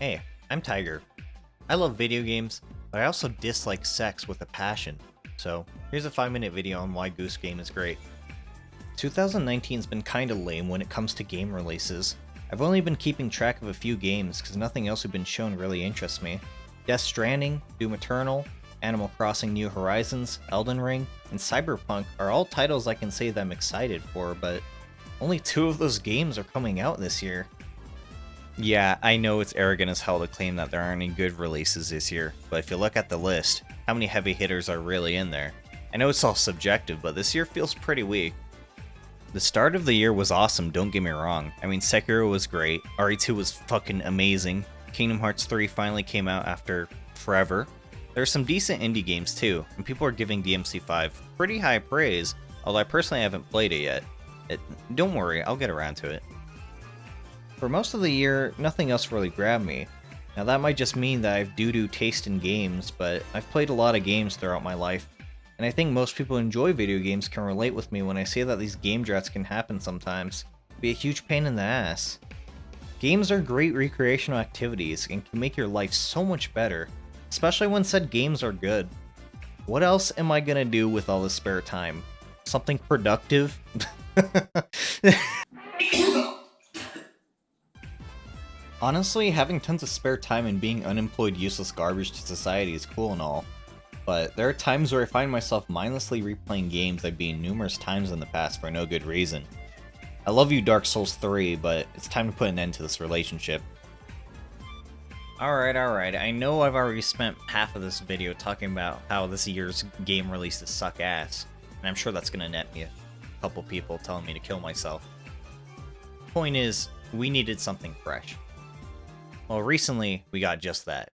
Hey, I'm Tiger. I love video games, but I also dislike sex with a passion. So, here's a 5-minute video on why Goose Game is great. 2019's been kinda lame when it comes to game releases. I've only been keeping track of a few games because nothing else we've been shown really interests me. Death Stranding, Doom Eternal, Animal Crossing New Horizons, Elden Ring, and Cyberpunk are all titles I can say that I'm excited for, but only 2 of those games are coming out this year. Yeah, I know it's arrogant as hell to claim that there aren't any good releases this year, but if you look at the list, how many heavy hitters are really in there? I know it's all subjective, but this year feels pretty weak. The start of the year was awesome, don't get me wrong. I mean, Sekiro was great, RE2 was fucking amazing, Kingdom Hearts 3 finally came out after forever. There are some decent indie games too, and people are giving DMC5 pretty high praise, although I personally haven't played it yet. Don't worry, I'll get around to it. For most of the year, nothing else really grabbed me. Now that might just mean that I have doo-doo taste in games, but I've played a lot of games throughout my life, and I think most people who enjoy video games can relate with me when I say that these game drafts can happen sometimes. Be a huge pain in the ass. Games are great recreational activities and can make your life so much better, especially when said games are good. What else am I gonna do with all this spare time? Something productive? Honestly, having tons of spare time and being unemployed useless garbage to society is cool and all, but there are times where I find myself mindlessly replaying games I've beaten numerous times in the past for no good reason. I love you Dark Souls 3, but it's time to put an end to this relationship. Alright, I know I've already spent half of this video talking about how this year's game releases suck ass, and I'm sure that's gonna net me a couple people telling me to kill myself. Point is, we needed something fresh. Well, recently, we got just that.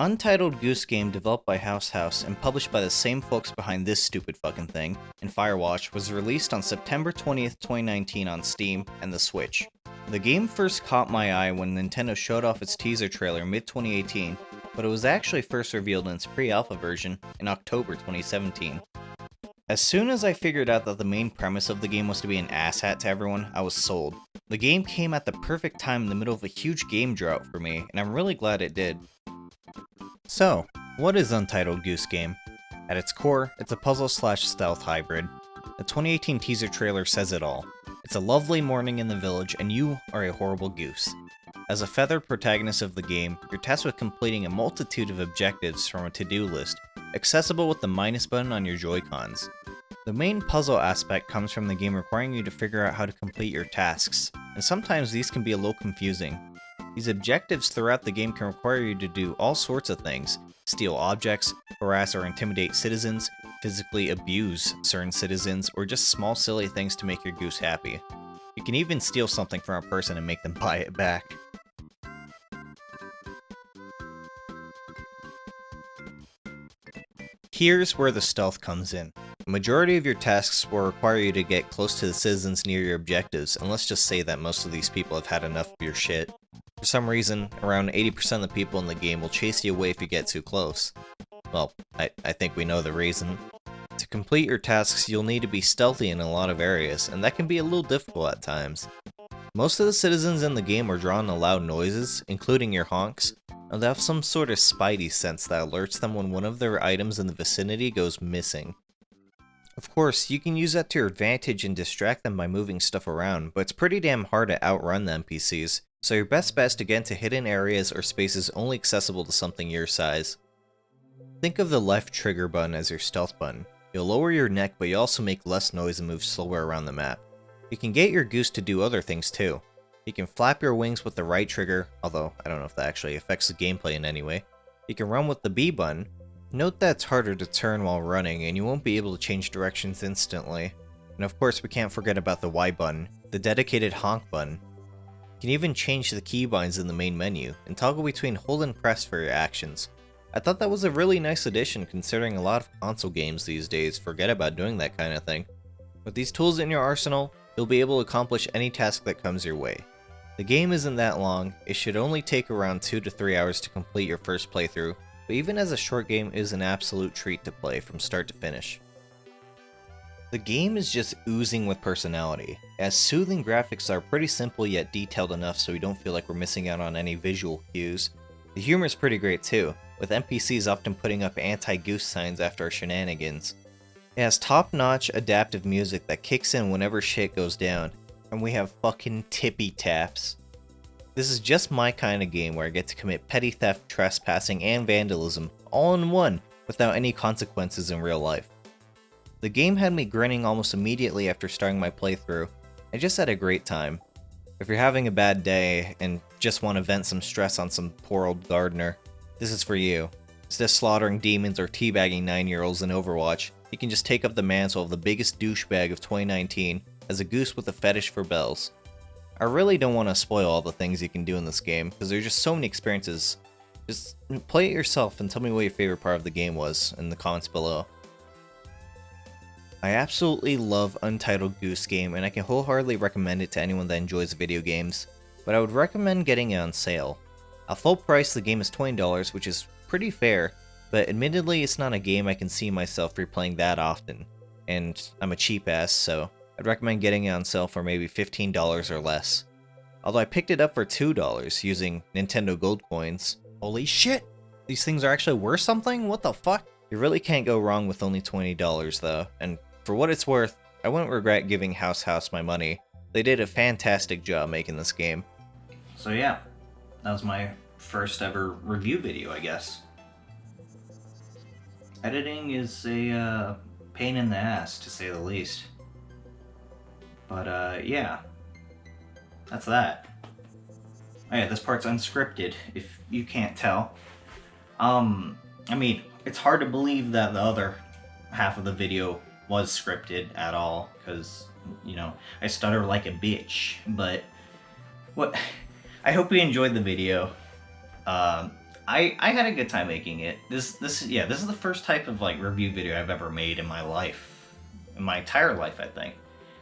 Untitled Goose Game, developed by House and published by the same folks behind this stupid fucking thing, and Firewatch, was released on September 20th, 2019 on Steam and the Switch. The game first caught my eye when Nintendo showed off its teaser trailer mid-2018, but it was actually first revealed in its pre-alpha version in October 2017. As soon as I figured out that the main premise of the game was to be an asshat to everyone, I was sold. The game came at the perfect time in the middle of a huge game drought for me, and I'm really glad it did. So, what is Untitled Goose Game? At its core, it's a puzzle/stealth hybrid. The 2018 teaser trailer says it all. It's a lovely morning in the village, and you are a horrible goose. As a feathered protagonist of the game, you're tasked with completing a multitude of objectives from a to-do list, accessible with the minus button on your Joy-Cons. The main puzzle aspect comes from the game requiring you to figure out how to complete your tasks, and sometimes these can be a little confusing. These objectives throughout the game can require you to do all sorts of things: steal objects, harass or intimidate citizens, physically abuse certain citizens, or just small silly things to make your goose happy. You can even steal something from a person and make them buy it back. Here's where the stealth comes in. The majority of your tasks will require you to get close to the citizens near your objectives, and let's just say that most of these people have had enough of your shit. For some reason, around 80% of the people in the game will chase you away if you get too close. Well, I think we know the reason. To complete your tasks, you'll need to be stealthy in a lot of areas, and that can be a little difficult at times. Most of the citizens in the game are drawn to loud noises, including your honks, and they have some sort of spidey sense that alerts them when one of their items in the vicinity goes missing. Of course, you can use that to your advantage and distract them by moving stuff around, but it's pretty damn hard to outrun the NPCs, So your best bet is to get into hidden areas or spaces only accessible to something your size. Think of the left trigger button as your stealth button. You'll lower your neck, but you also make less noise and move slower around the map. You can get your goose to do other things too. You can flap your wings with the right trigger, although I don't know if that actually affects the gameplay in any way. You can run with the B button. Note that it's harder to turn while running, and you won't be able to change directions instantly. And of course, we can't forget about the Y button, the dedicated honk button. You can even change the keybinds in the main menu, and toggle between hold and press for your actions. I thought that was a really nice addition considering a lot of console games these days forget about doing that kind of thing. With these tools in your arsenal, you'll be able to accomplish any task that comes your way. The game isn't that long, it should only take around 2 to 3 hours to complete your first playthrough, but even as a short game, it is an absolute treat to play from start to finish. The game is just oozing with personality, as soothing graphics are pretty simple yet detailed enough so we don't feel like we're missing out on any visual cues. The humor is pretty great too, with NPCs often putting up anti-goose signs after our shenanigans. It has top-notch adaptive music that kicks in whenever shit goes down, and we have fucking tippy taps. This is just my kind of game where I get to commit petty theft, trespassing, and vandalism all in one without any consequences in real life. The game had me grinning almost immediately after starting my playthrough. I just had a great time. If you're having a bad day and just want to vent some stress on some poor old gardener, this is for you. Instead of slaughtering demons or teabagging 9-year-olds in Overwatch, you can just take up the mantle of the biggest douchebag of 2019 as a goose with a fetish for bells. I really don't want to spoil all the things you can do in this game, because there's just so many experiences. Just play it yourself and tell me what your favorite part of the game was in the comments below. I absolutely love Untitled Goose Game, and I can wholeheartedly recommend it to anyone that enjoys video games, but I would recommend getting it on sale. At full price, the game is $20, which is pretty fair, but admittedly it's not a game I can see myself replaying that often, and I'm a cheap ass, so I'd recommend getting it on sale for maybe $15 or less. Although I picked it up for $2 using Nintendo Gold coins. Holy shit! These things are actually worth something? What the fuck? You really can't go wrong with only $20 though, and for what it's worth, I wouldn't regret giving House my money. They did a fantastic job making this game. So yeah, that was my first ever review video, I guess. Editing is a pain in the ass, to say the least. But yeah, that's that. Oh yeah, this part's unscripted, if you can't tell. I mean, it's hard to believe that the other half of the video was scripted at all, because, you know, I stutter like a bitch, but what? I hope you enjoyed the video. I had a good time making it. This is the first type of like review video I've ever made in my life, in my entire life, I think.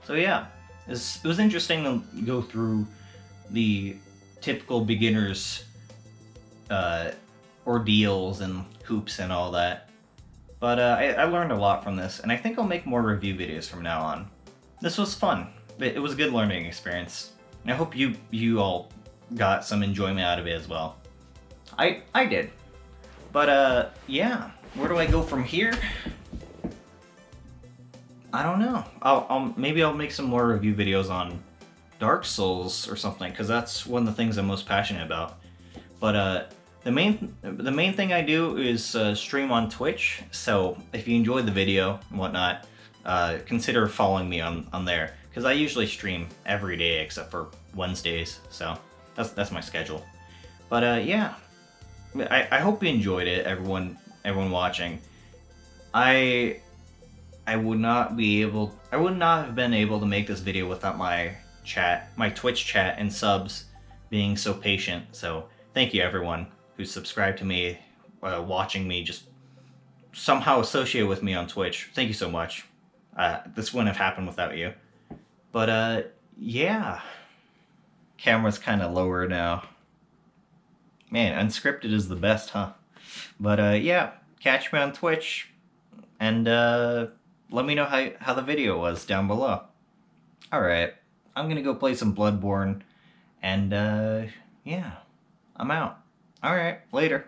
So yeah, it was interesting to go through the typical beginners ordeals and hoops and all that. But I learned a lot from this, and I think I'll make more review videos from now on. This was fun. It was a good learning experience. And I hope you all got some enjoyment out of it as well. I did. But yeah, where do I go from here? I don't know. Maybe I'll make some more review videos on Dark Souls or something, because that's one of the things I'm most passionate about. But the main thing I do is stream on Twitch, so if you enjoyed the video and whatnot, consider following me on there, because I usually stream every day except for Wednesdays, so that's my schedule. But yeah, I hope you enjoyed it, everyone watching. I would not have been able to make this video without my Twitch chat and subs being so patient. So thank you everyone who's subscribed to me, watching me, just somehow associated with me on Twitch. Thank you so much. This wouldn't have happened without you. But yeah, camera's kind of lower now. Man, unscripted is the best, huh? But yeah, catch me on Twitch, and let me know how the video was down below. Alright, I'm gonna go play some Bloodborne, and yeah, I'm out. Alright, later.